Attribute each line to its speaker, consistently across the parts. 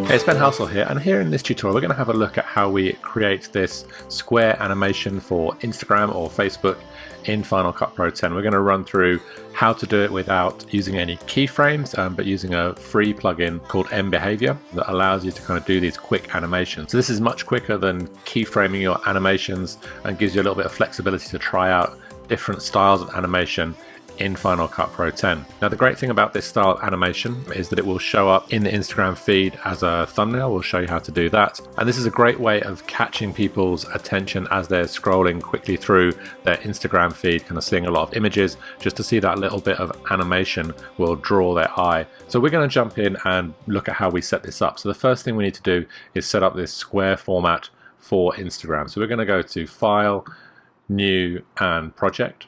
Speaker 1: Hey, it's Ben Halsall here, and here in this tutorial we're going to have a look at how we create this square animation for Instagram or Facebook in Final Cut Pro 10. We're going to run through how to do it without using any keyframes, but using a free plugin called mBehavior that allows you to kind of do these quick animations. So this is much quicker than keyframing your animations and gives you a little bit of flexibility to try out different styles of animation in Final Cut Pro 10. Now the great thing about this style of animation is that it will show up in the Instagram feed as a thumbnail. We'll show you how to do that. And this is a great way of catching people's attention as they're scrolling quickly through their Instagram feed, kind of seeing a lot of images. Just to see that little bit of animation will draw their eye. So we're going to jump in and look at how we set this up. So the first thing we need to do is set up this square format for Instagram. So we're going to go to File, New, and Project.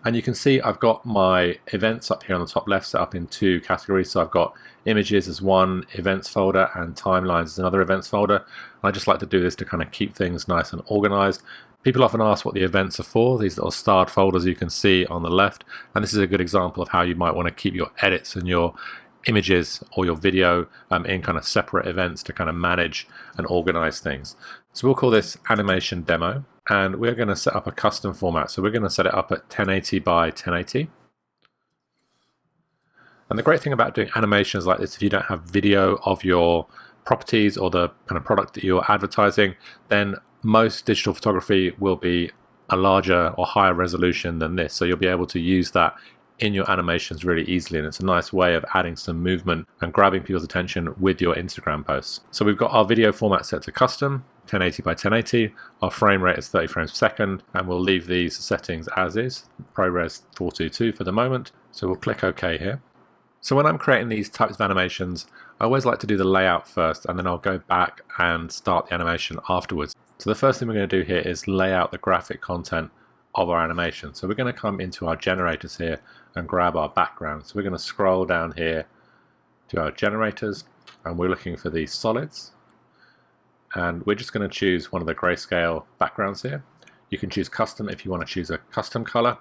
Speaker 1: And you can see I've got my events up here on the top left set up in two categories. So I've got images as one events folder and timelines as another events folder. And I just like to do this to kind of keep things nice and organized. People often ask what the events are for, these little starred folders you can see on the left. And this is a good example of how you might want to keep your edits and your images or your video in kind of separate events to kind of manage and organize things. So we'll call this animation demo. And we're going to set up a custom format. So we're going to set it up at 1080 by 1080. And the great thing about doing animations like this, if you don't have video of your properties or the kind of product that you're advertising, then most digital photography will be a larger or higher resolution than this. So you'll be able to use that in your animations really easily, and it's a nice way of adding some movement and grabbing people's attention with your Instagram posts. So we've got our video format set to custom, 1080 by 1080, our frame rate is 30 frames per second, and we'll leave these settings as is, ProRes 422 for the moment. So we'll click OK here. So when I'm creating these types of animations, I always like to do the layout first, and then I'll go back and start the animation afterwards. So the first thing we're going to do here is lay out the graphic content of our animation. So we're going to come into our generators here and grab our background. So we're going to scroll down here to our generators, and we're looking for these solids. And we're just going to choose one of the grayscale backgrounds here. You can choose custom if you want to choose a custom color,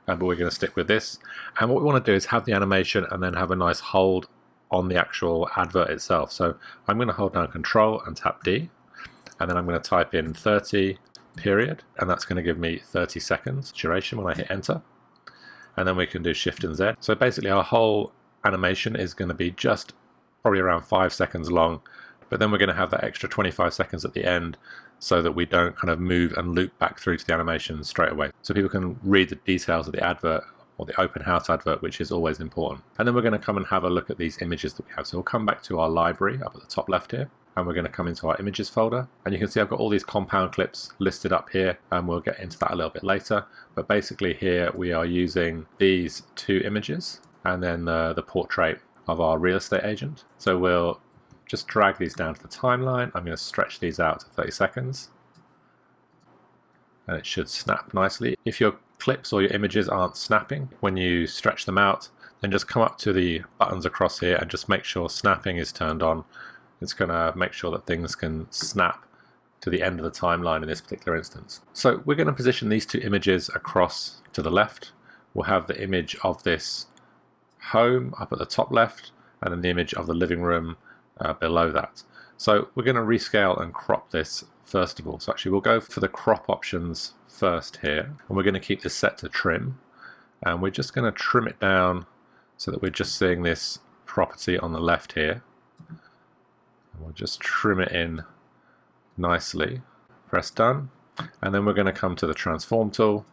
Speaker 1: but we're going to stick with this. And what we want to do is have the animation and then have a nice hold on the actual advert itself. So I'm going to hold down Control and tap D, and then I'm going to type in 30 period, and that's going to give me 30 seconds duration when I hit enter. And then we can do Shift and Z. So basically our whole animation is going to be just probably around 5 seconds long, but then we're going to have that extra 25 seconds at the end so that we don't kind of move and loop back through to the animation straight away. So people can read the details of the advert or the open house advert, which is always important. And then we're going to come and have a look at these images that we have. So we'll come back to our library up at the top left here, and we're going to come into our images folder. And you can see I've got all these compound clips listed up here, and we'll get into that a little bit later. But basically here we are using these two images and then the portrait of our real estate agent. So we'll just drag these down to the timeline. I'm going to stretch these out to 30 seconds. And it should snap nicely. If your clips or your images aren't snapping when you stretch them out, then just come up to the buttons across here and just make sure snapping is turned on. It's going to make sure that things can snap to the end of the timeline in this particular instance. So we're going to position these two images across to the left. We'll have the image of this home up at the top left, and then the image of the living room below that. So we're going to rescale and crop this first of all. So actually we'll go for the crop options first here, and we're going to keep this set to trim, and we're just going to trim it down so that we're just seeing this property on the left here. We'll just trim it in nicely, press done, and then we're going to come to the transform tool,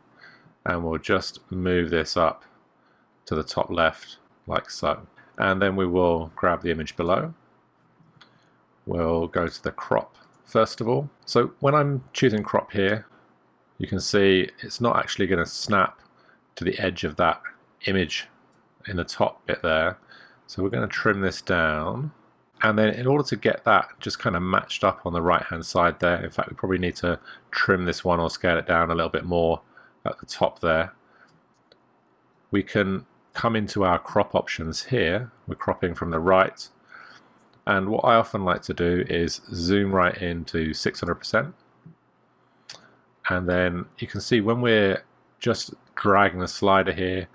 Speaker 1: and we'll just move this up to the top left like so. And then we will grab the image below. We'll go to the crop first of all. So when I'm choosing crop here, you can see it's not actually going to snap to the edge of that image in the top bit there. So we're going to trim this down. And then in order to get that just kind of matched up on the right hand side there, in fact we probably need to trim this one or scale it down a little bit more at the top there. We can come into our crop options here. We're cropping from the right, and what I often like to do is zoom right into 600%, and then you can see when we're just dragging the slider here,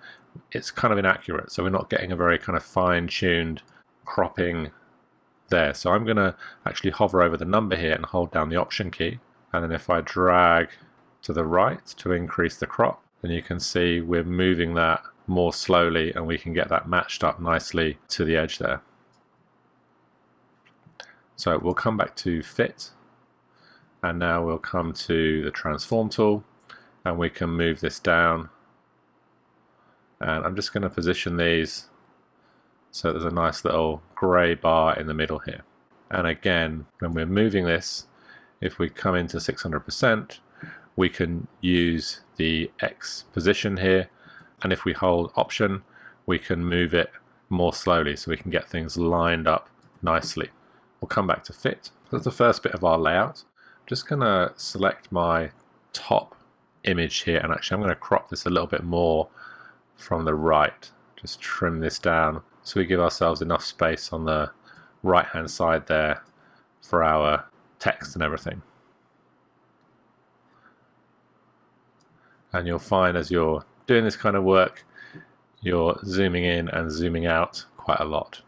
Speaker 1: it's kind of inaccurate, so we're not getting a very kind of fine-tuned cropping there. So I'm going to actually hover over the number here and hold down the Option key. And then if I drag to the right to increase the crop, then you can see we're moving that more slowly and we can get that matched up nicely to the edge there. So we'll come back to Fit, and now we'll come to the Transform tool, and we can move this down. And I'm just going to position these so there's a nice little grey bar in the middle here. And again, when we're moving this, if we come into 600%, we can use the X position here, and if we hold Option, we can move it more slowly so we can get things lined up nicely. We'll come back to Fit. That's the first bit of our layout. I'm just going to select my top image here, and actually I'm going to crop this a little bit more from the right. Just trim this down so we give ourselves enough space on the right hand side there for our text and everything. And you'll find as you're doing this kind of work, you're zooming in and zooming out quite a lot.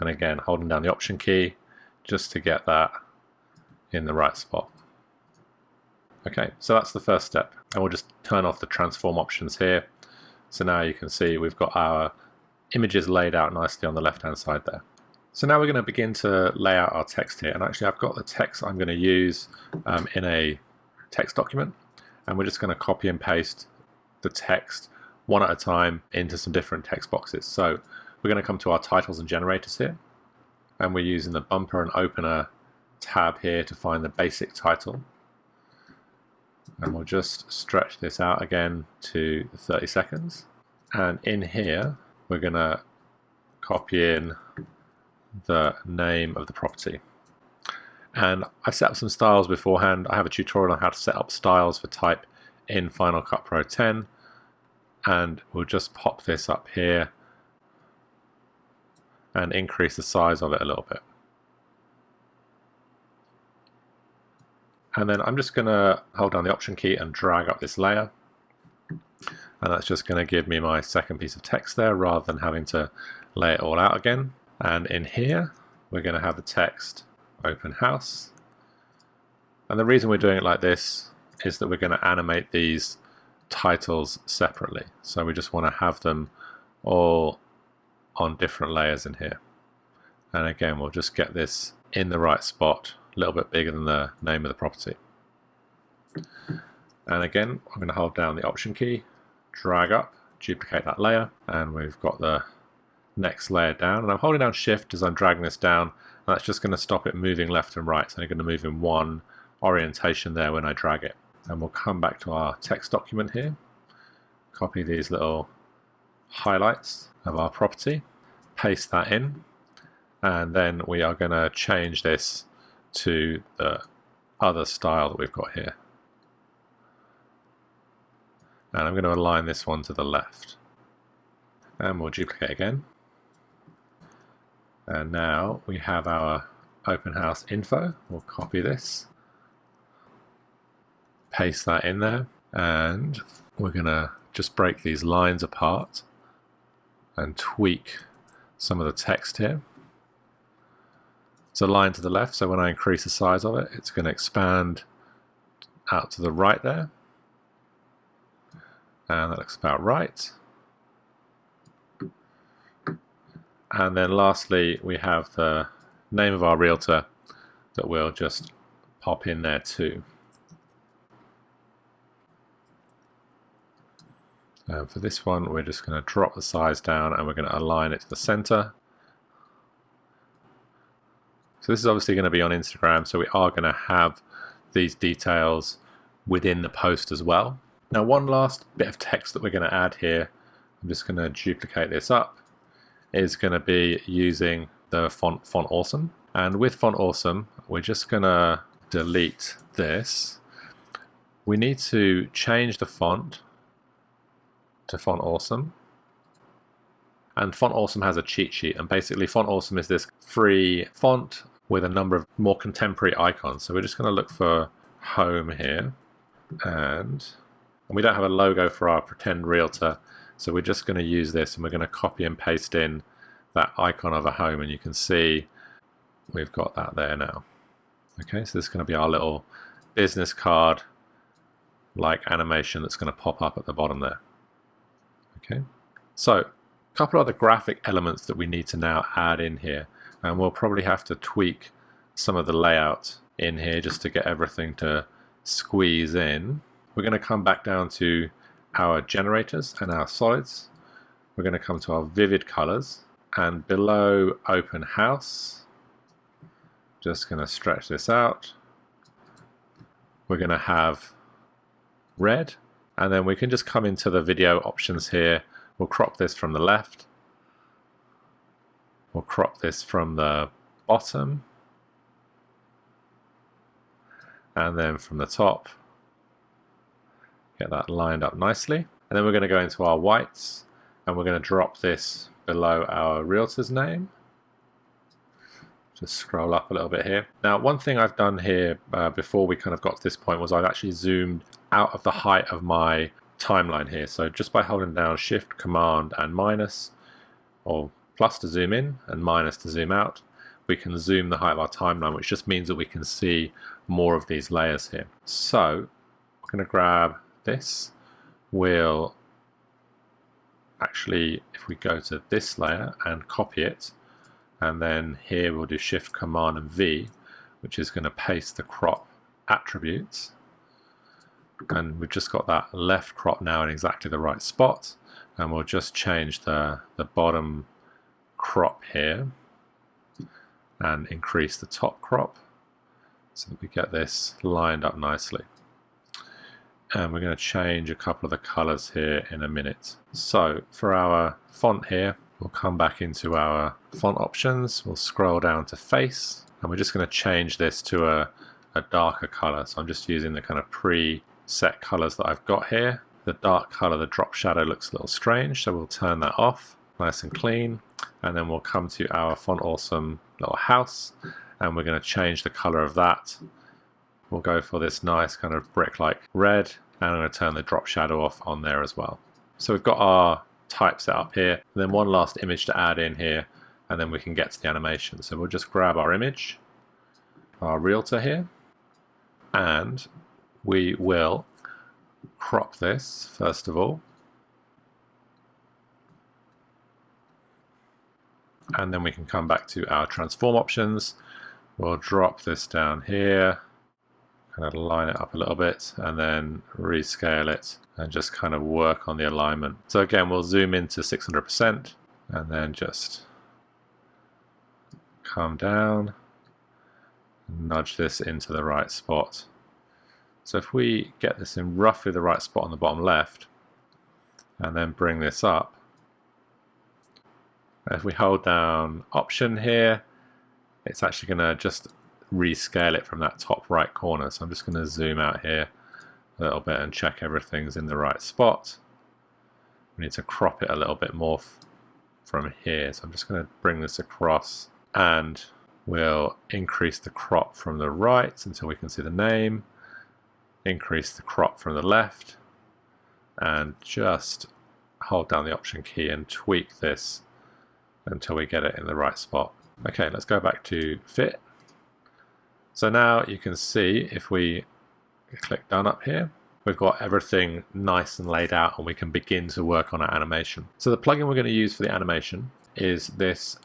Speaker 1: And again, holding down the Option key just to get that in the right spot. Okay, so that's the first step. And we'll just turn off the transform options here. So now you can see we've got our images laid out nicely on the left hand side there. So now we're going to begin to lay out our text here. And actually I've got the text I'm going to use in a text document. And we're just going to copy and paste the text one at a time into some different text boxes. So we're going to come to our titles and generators here. And we're using the bumper and opener tab here to find the basic title. And we'll just stretch this out again to 30 seconds. And in here, we're going to copy in the name of the property. And I set up some styles beforehand. I have a tutorial on how to set up styles for type in Final Cut Pro 10. And we'll just pop this up here and increase the size of it a little bit. And then I'm just going to hold down the Option key and drag up this layer. And that's just going to give me my second piece of text there rather than having to lay it all out again. And in here, we're going to have the text Open House. And the reason we're doing it like this is that we're going to animate these titles separately. So we just want to have them all on different layers in here. And again, we'll just get this in the right spot, a little bit bigger than the name of the property. And again, I'm going to hold down the Option key, drag up, duplicate that layer, and we've got the next layer down. And I'm holding down Shift as I'm dragging this down, and that's just going to stop it moving left and right. So I'm going to move in one orientation there when I drag it. And we'll come back to our text document here, copy these little highlights of our property, paste that in, and then we are going to change this to the other style that we've got here. And I'm going to align this one to the left. And we'll duplicate again. And now we have our Open House info. We'll copy this, paste that in there, and we're going to just break these lines apart and tweak some of the text here. It's aligned to the left, so when I increase the size of it, it's going to expand out to the right there. And that looks about right. And then lastly, we have the name of our realtor that we'll just pop in there too. And for this one, we're just going to drop the size down and we're going to align it to the center. So this is obviously going to be on Instagram, so we are going to have these details within the post as well. Now, one last bit of text that we're going to add here, I'm just going to duplicate this up, is going to be using the font Awesome. And with Font Awesome, we're just going to delete this. We need to change the font to Font Awesome. And Font Awesome has a cheat sheet, and basically Font Awesome is this free font with a number of more contemporary icons. So we're just going to look for home here, and we don't have a logo for our pretend realtor, so we're just going to use this, and we're going to copy and paste in that icon of a home, and you can see we've got that there now. Okay, so this is going to be our little business card like animation that's going to pop up at the bottom there. Okay, so a couple other graphic elements that we need to now add in here, and we'll probably have to tweak some of the layout in here just to get everything to squeeze in. We're going to come back down to our generators and our solids. We're going to come to our vivid colors, and below open house, just going to stretch this out. We're going to have red, and then we can just come into the video options here. We'll crop this from the left. We'll crop this from the bottom, and then from the top. Get that lined up nicely. And then we're going to go into our whites, and we're going to drop this below our realtor's name. Just scroll up a little bit here. Now, one thing I've done here before we kind of got to this point was I've actually zoomed out of the height of my timeline here. So just by holding down Shift, Command, and minus, or plus to zoom in and minus to zoom out, we can zoom the height of our timeline, which just means that we can see more of these layers here. So we're going to grab this. We'll actually, if we go to this layer and copy it, and then here we'll do Shift, Command, and V, which is going to paste the crop attributes. And we've just got that left crop now in exactly the right spot. And we'll just change the bottom crop here and increase the top crop so that we get this lined up nicely. And we're going to change a couple of the colors here in a minute. So for our font here, we'll come back into our font options. We'll scroll down to face, and we're just going to change this to a darker color. So I'm just using the kind of pre-set colors that I've got here. The dark color, the drop shadow, looks a little strange, so we'll turn that off, nice and clean. And then we'll come to our Font Awesome little house, and we're going to change the color of that. We'll go for this nice kind of brick-like red, and I'm going to turn the drop shadow off on there as well. So we've got our type set up here, and then one last image to add in here, and then we can get to the animation. So we'll just grab our image, our realtor here, and we will crop this first of all, and then we can come back to our transform options. We'll drop this down here, kind of line it up a little bit, and then rescale it and just kind of work on the alignment. So again, we'll zoom into 600% and then just come down, nudge this into the right spot. So if we get this in roughly the right spot on the bottom left and then bring this up, if we hold down Option here, it's actually going to just rescale it from that top right corner. So I'm just going to zoom out here a little bit and check everything's in the right spot. We need to crop it a little bit more from here. So I'm just going to bring this across, and we'll increase the crop from the right until we can see the name, increase the crop from the left, and just hold down the Option key and tweak this until we get it in the right spot. Okay, let's go back to fit. So now you can see if we click done up here, we've got everything nice and laid out, and we can begin to work on our animation. So the plugin we're going to use for the animation is this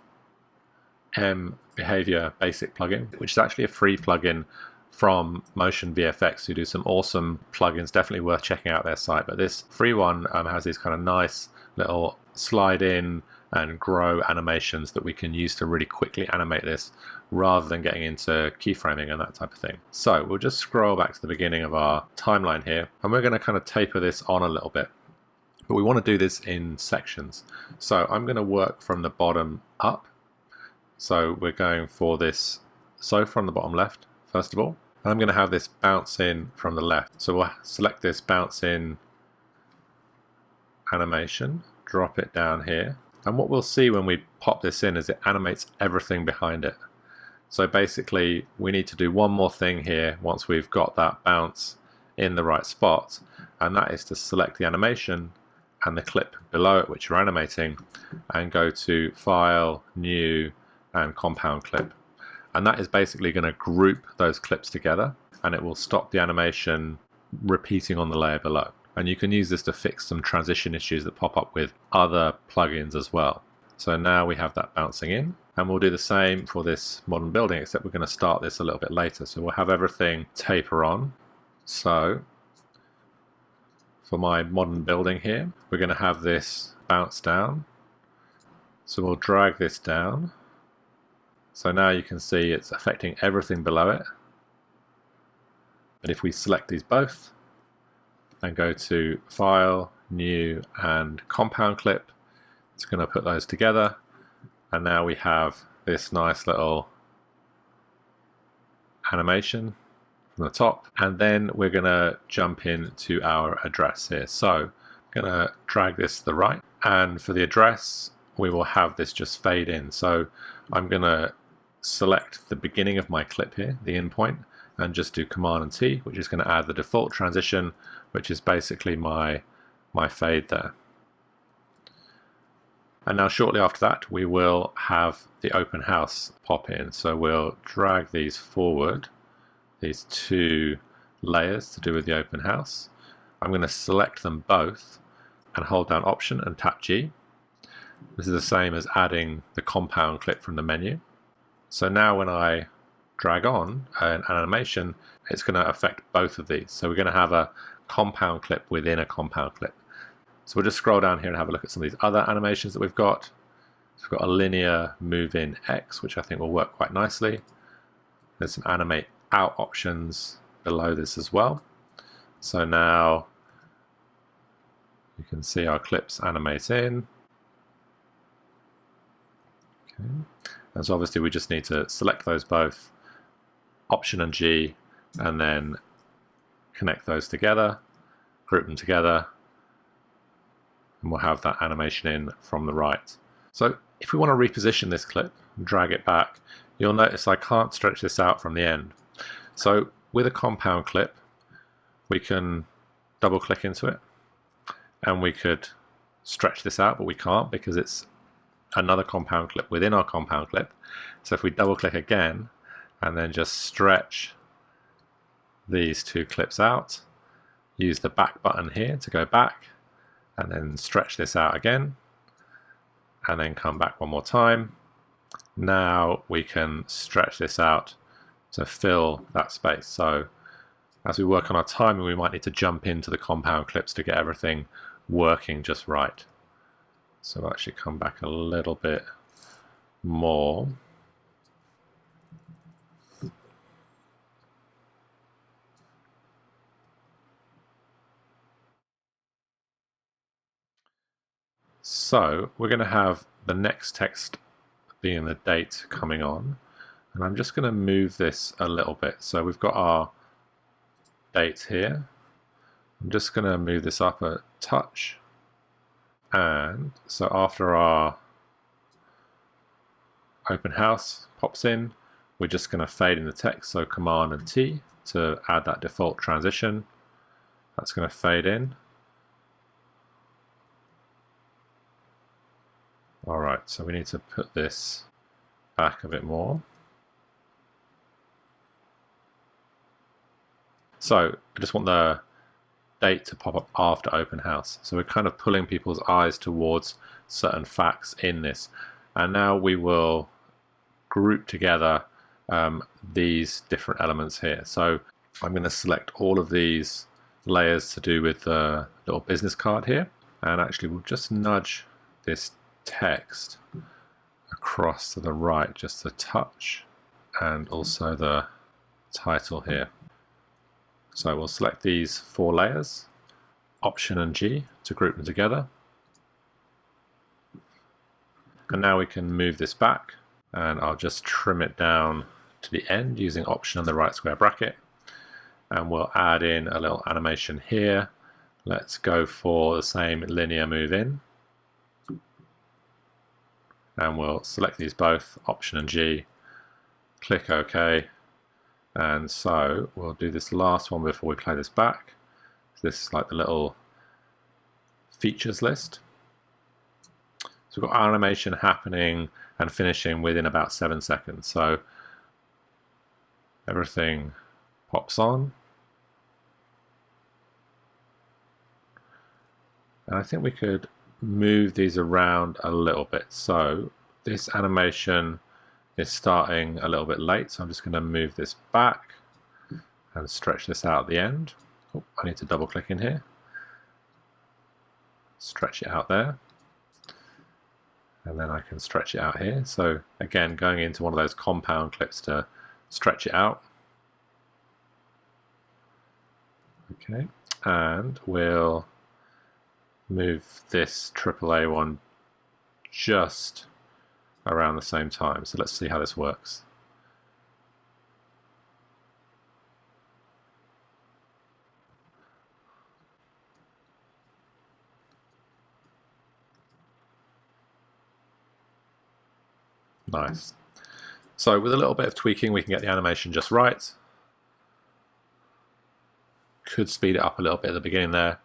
Speaker 1: mBehavior basic plugin, which is actually a free plugin from Motion VFX, who do some awesome plugins. Definitely worth checking out their site. But this free one has these kind of nice little slide in and grow animations that we can use to really quickly animate this rather than getting into keyframing and that type of thing. So we'll just scroll back to the beginning of our timeline here, and we're going to kind of taper this on a little bit. But we want to do this in sections. So I'm going to work from the bottom up. So we're going for this, so from the bottom left, first of all. And I'm going to have this bounce in from the left. So we'll select this bounce in animation, drop it down here. And what we'll see when we pop this in is it animates everything behind it. So basically we need to do one more thing here once we've got that bounce in the right spot, and that is to select the animation and the clip below it which you're animating, and go to File, New, and Compound Clip. And that is basically going to group those clips together, and it will stop the animation repeating on the layer below. And you can use this to fix some transition issues that pop up with other plugins as well. So now we have that bouncing in, and we'll do the same for this modern building, except we're going to start this a little bit later. So we'll have everything taper on. So for my modern building here, we're going to have this bounce down. So we'll drag this down. So now you can see it's affecting everything below it. But if we select these both and go to File, New, and Compound Clip, it's going to put those together. And now we have this nice little animation from the top. And then we're going to jump into our address here. So I'm going to drag this to the right. And for the address, we will have this just fade in. So I'm going to select the beginning of my clip here, the in point, and just do Command and T, which is going to add the default transition, which is basically my fade there. And now shortly after that, we will have the open house pop in. So we'll drag these forward, these two layers to do with the open house. I'm going to select them both and hold down Option and tap G. This is the same as adding the compound clip from the menu. So now when I drag on an animation, it's going to affect both of these. So we're going to have a compound clip within a compound clip. So we'll just scroll down here and have a look at some of these other animations that we've got. So we've got a linear move in X, which I think will work quite nicely. There's some animate out options below this as well. So now you can see our clips animate in. Okay. And so obviously we just need to select those both, Option and G, and then connect those together, group them together, and we'll have that animation in from the right. So if we want to reposition this clip and drag it back, you'll notice I can't stretch this out from the end. So with a compound clip, we can double click into it and we could stretch this out, but we can't because it's another compound clip within our compound clip. So if we double click again and then just stretch these two clips out, use the back button here to go back, and then stretch this out again, and then come back one more time. Now we can stretch this out to fill that space. So as we work on our timing, we might need to jump into the compound clips to get everything working just right. So I'll actually come back a little bit more. So we're going to have the next text being the date coming on, and I'm just going to move this a little bit. So we've got our date here. I'm just going to move this up a touch, and so after our open house pops in, we're just going to fade in the text. So Command and T to add that default transition. That's going to fade in. Alright, so we need to put this back a bit more. So I just want the date to pop up after open house. So we're kind of pulling people's eyes towards certain facts in this. And now we will group together these different elements here. So I'm going to select all of these layers to do with the little business card here. And actually we'll just nudge this text across to the right just a touch, and also the title here. So we'll select these 4 layers, Option and G to group them together, and now we can move this back, and I'll just trim it down to the end using Option and the right square bracket, and we'll add in a little animation here. Let's go for the same linear move in. And we'll select these both, Option and G, click OK, and so we'll do this last one before we play this back. So this is like the little features list. So we've got animation happening and finishing within about 7 seconds. So everything pops on. And I think we could move these around a little bit. So this animation is starting a little bit late, so I'm just going to move this back and stretch this out at the end. Oh, I need to double click in here. Stretch it out there. And then I can stretch it out here. So again, going into one of those compound clips to stretch it out. Okay, and we'll move this AAA one just around the same time. So let's see how this works. Nice. So with a little bit of tweaking, we can get the animation just right. Could speed it up a little bit at the beginning there,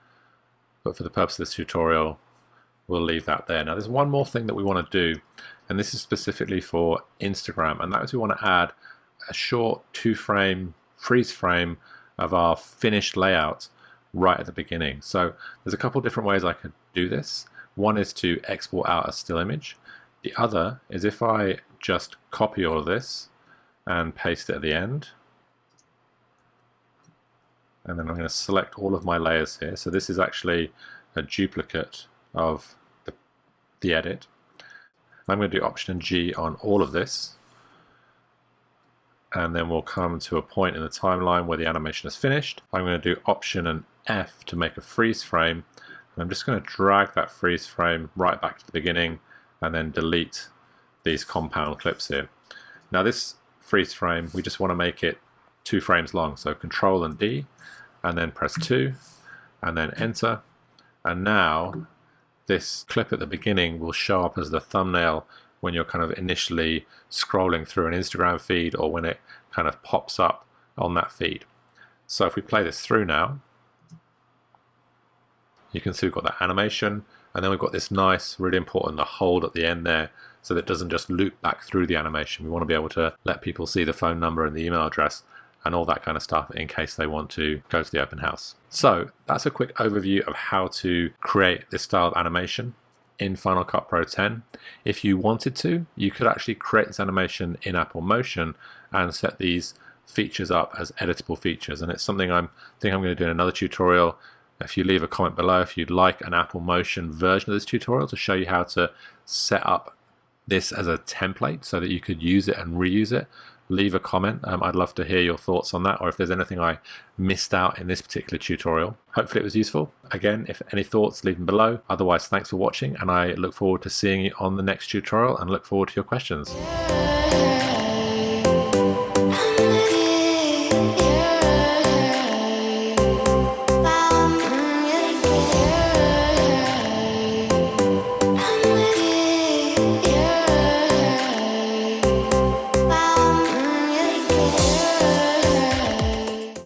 Speaker 1: but for the purpose of this tutorial, we'll leave that there. Now there's one more thing that we want to do, and this is specifically for Instagram, and that is we want to add a short 2-frame freeze frame of our finished layout right at the beginning. So there's a couple different ways I could do this. One is to export out a still image. The other is if I just copy all of this and paste it at the end. And then I'm going to select all of my layers here. So this is actually a duplicate of the edit. I'm going to do Option and G on all of this. And then we'll come to a point in the timeline where the animation is finished. I'm going to do Option and F to make a freeze frame. And I'm just going to drag that freeze frame right back to the beginning and then delete these compound clips here. Now this freeze frame, we just want to make it 2 frames long. So Control and D, and then press 2, and then enter. And now this clip at the beginning will show up as the thumbnail when you're kind of initially scrolling through an Instagram feed, or when it kind of pops up on that feed. So if we play this through now, you can see we've got that animation, and then we've got this nice, really important, the hold at the end there, so that it doesn't just loop back through the animation. We want to be able to let people see the phone number and the email address and all that kind of stuff in case they want to go to the open house. So that's a quick overview of how to create this style of animation in Final Cut Pro 10. If you wanted to, you could actually create this animation in Apple Motion and set these features up as editable features. And it's something I think I'm going to do in another tutorial. If you leave a comment below if you'd like an Apple Motion version of this tutorial to show you how to set up this as a template so that you could use it and reuse it, leave a comment. I'd love to hear your thoughts on that, or if there's anything I missed out in this particular tutorial. Hopefully it was useful. Again, if any thoughts, leave them below. Otherwise, thanks for watching, and I look forward to seeing you on the next tutorial and look forward to your questions.